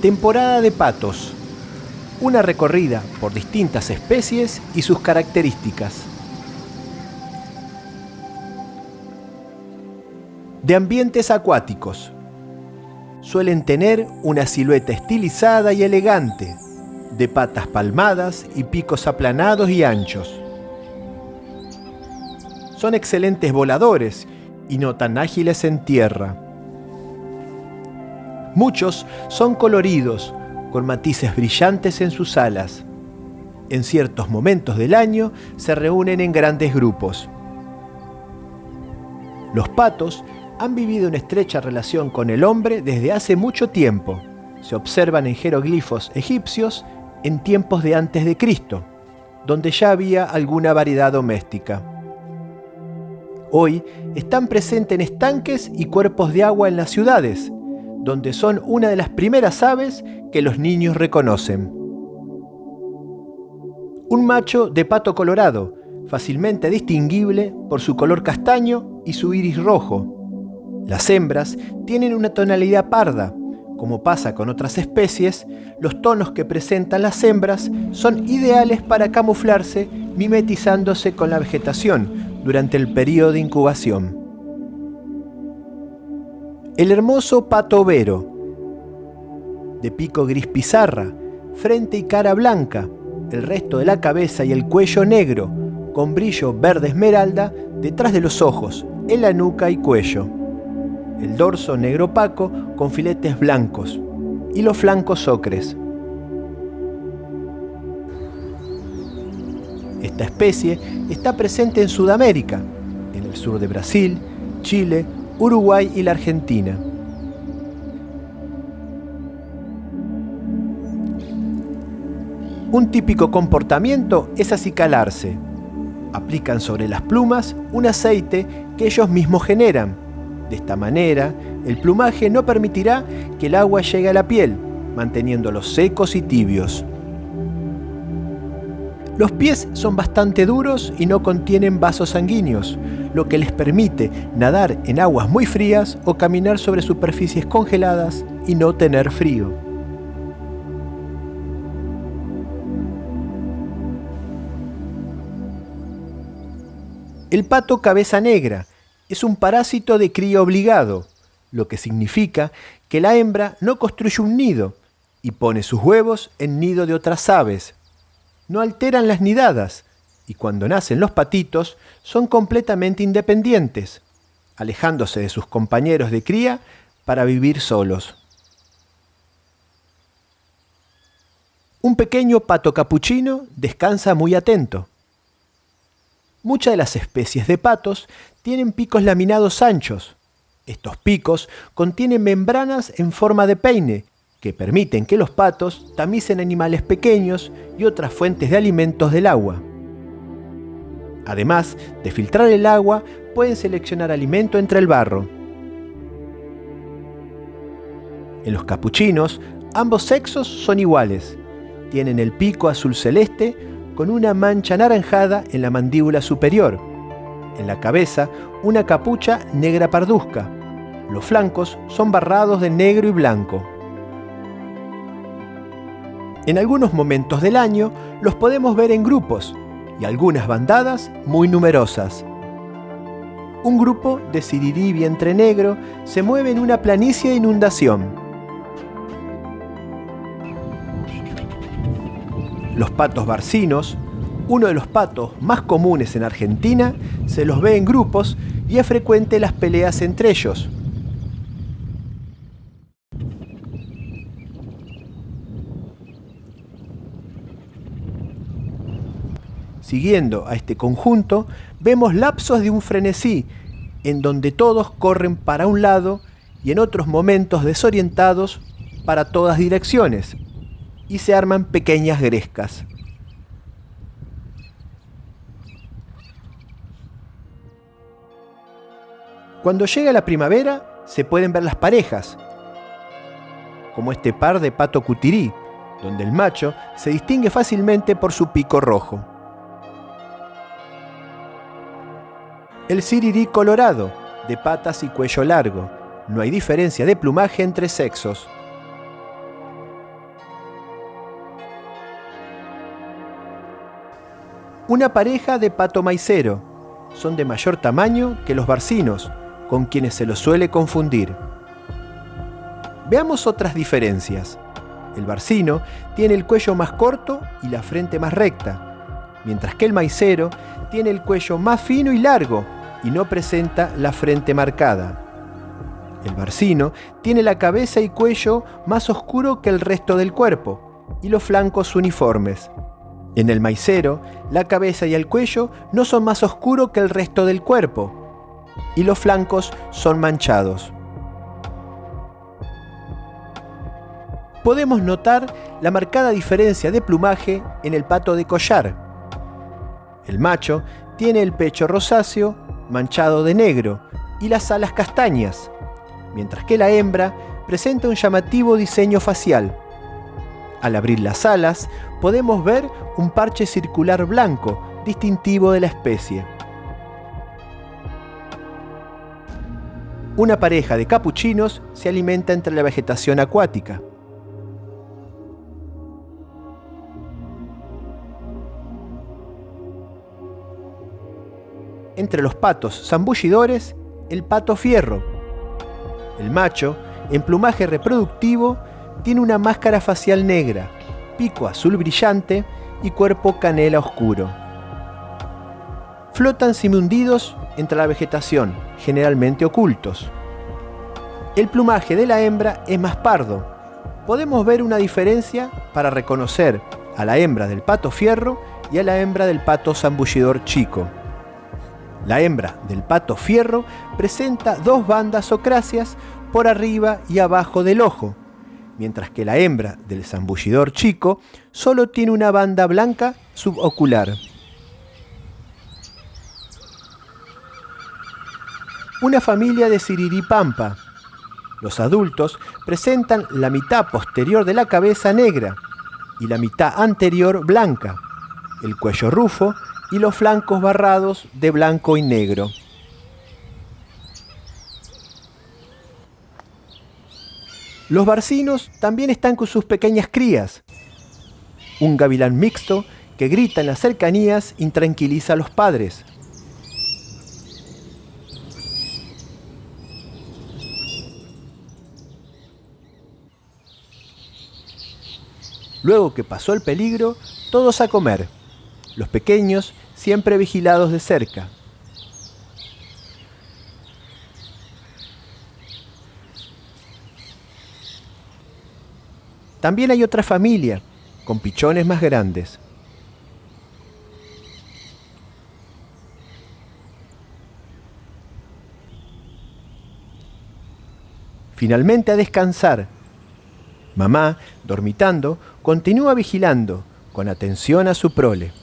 Temporada de patos. Una recorrida por distintas especies y sus características. De ambientes acuáticos. Suelen tener una silueta estilizada y elegante, de patas palmadas y picos aplanados y anchos. Son excelentes voladores y no tan ágiles en tierra. Muchos son coloridos, con matices brillantes en sus alas. En ciertos momentos del año se reúnen en grandes grupos. Los patos han vivido en estrecha relación con el hombre desde hace mucho tiempo. Se observan en jeroglifos egipcios en tiempos de antes de Cristo, donde ya había alguna variedad doméstica. Hoy están presentes en estanques y cuerpos de agua en las ciudades, donde son una de las primeras aves que los niños reconocen. Un macho de pato colorado, fácilmente distinguible por su color castaño y su iris rojo. Las hembras tienen una tonalidad parda. Como pasa con otras especies, los tonos que presentan las hembras son ideales para camuflarse, mimetizándose con la vegetación durante el periodo de incubación. El hermoso pato overo, de pico gris pizarra, frente y cara blanca, el resto de la cabeza y el cuello negro, con brillo verde esmeralda detrás de los ojos, en la nuca y cuello. El dorso negro opaco con filetes blancos y los flancos ocres. Esta especie está presente en Sudamérica, en el sur de Brasil, Chile, Uruguay y la Argentina. Un típico comportamiento es acicalarse. Aplican sobre las plumas un aceite que ellos mismos generan. De esta manera, el plumaje no permitirá que el agua llegue a la piel, manteniéndolos secos y tibios. Los pies son bastante duros y no contienen vasos sanguíneos, lo que les permite nadar en aguas muy frías o caminar sobre superficies congeladas y no tener frío. El pato cabeza negra es un parásito de cría obligado, lo que significa que la hembra no construye un nido y pone sus huevos en nido de otras aves. No alteran las nidadas y cuando nacen los patitos son completamente independientes, alejándose de sus compañeros de cría para vivir solos. Un pequeño pato capuchino descansa muy atento. Muchas de las especies de patos tienen picos laminados anchos. Estos picos contienen membranas en forma de peine que permiten que los patos tamicen animales pequeños y otras fuentes de alimentos del agua. Además de filtrar el agua, pueden seleccionar alimento entre el barro. En los capuchinos, ambos sexos son iguales. Tienen el pico azul celeste con una mancha anaranjada en la mandíbula superior. En la cabeza, una capucha negra parduzca. Los flancos son barrados de negro y blanco. En algunos momentos del año los podemos ver en grupos y algunas bandadas muy numerosas. Un grupo de sirirí vientre negro se mueve en una planicie de inundación. Los patos barcinos, uno de los patos más comunes en Argentina, se los ve en grupos y es frecuente las peleas entre ellos. Siguiendo a este conjunto, vemos lapsos de un frenesí, en donde todos corren para un lado y en otros momentos desorientados para todas direcciones, y se arman pequeñas grescas. Cuando llega la primavera, se pueden ver las parejas, como este par de pato cutirí, donde el macho se distingue fácilmente por su pico rojo. El sirirí colorado, de patas y cuello largo. No hay diferencia de plumaje entre sexos. Una pareja de pato maicero. Son de mayor tamaño que los barcinos, con quienes se los suele confundir. Veamos otras diferencias. El barcino tiene el cuello más corto y la frente más recta, mientras que el maicero tiene el cuello más fino y largo y no presenta la frente marcada. El barcino tiene la cabeza y cuello más oscuro que el resto del cuerpo y los flancos uniformes. En el maicero, la cabeza y el cuello no son más oscuros que el resto del cuerpo y los flancos son manchados. Podemos notar la marcada diferencia de plumaje en el pato de collar. El macho tiene el pecho rosáceo manchado de negro y las alas castañas, mientras que la hembra presenta un llamativo diseño facial. Al abrir las alas, podemos ver un parche circular blanco, distintivo de la especie. Una pareja de capuchinos se alimenta entre la vegetación acuática. Entre los patos zambullidores, el pato fierro. El macho, en plumaje reproductivo, tiene una máscara facial negra, pico azul brillante y cuerpo canela oscuro. Flotan semihundidos entre la vegetación, generalmente ocultos. El plumaje de la hembra es más pardo. Podemos ver una diferencia para reconocer a la hembra del pato fierro y a la hembra del pato zambullidor chico. La hembra del pato fierro presenta dos bandas ocráceas por arriba y abajo del ojo, mientras que la hembra del zambullidor chico solo tiene una banda blanca subocular. Una familia de siriripampa. Los adultos presentan la mitad posterior de la cabeza negra y la mitad anterior blanca, el cuello rufo y los flancos barrados de blanco y negro. Los barcinos también están con sus pequeñas crías. Un gavilán mixto que grita en las cercanías intranquiliza a los padres. Luego que pasó el peligro, todos a comer. Los pequeños siempre vigilados de cerca. También hay otra familia, con pichones más grandes. Finalmente a descansar. Mamá, dormitando, continúa vigilando, con atención a su prole.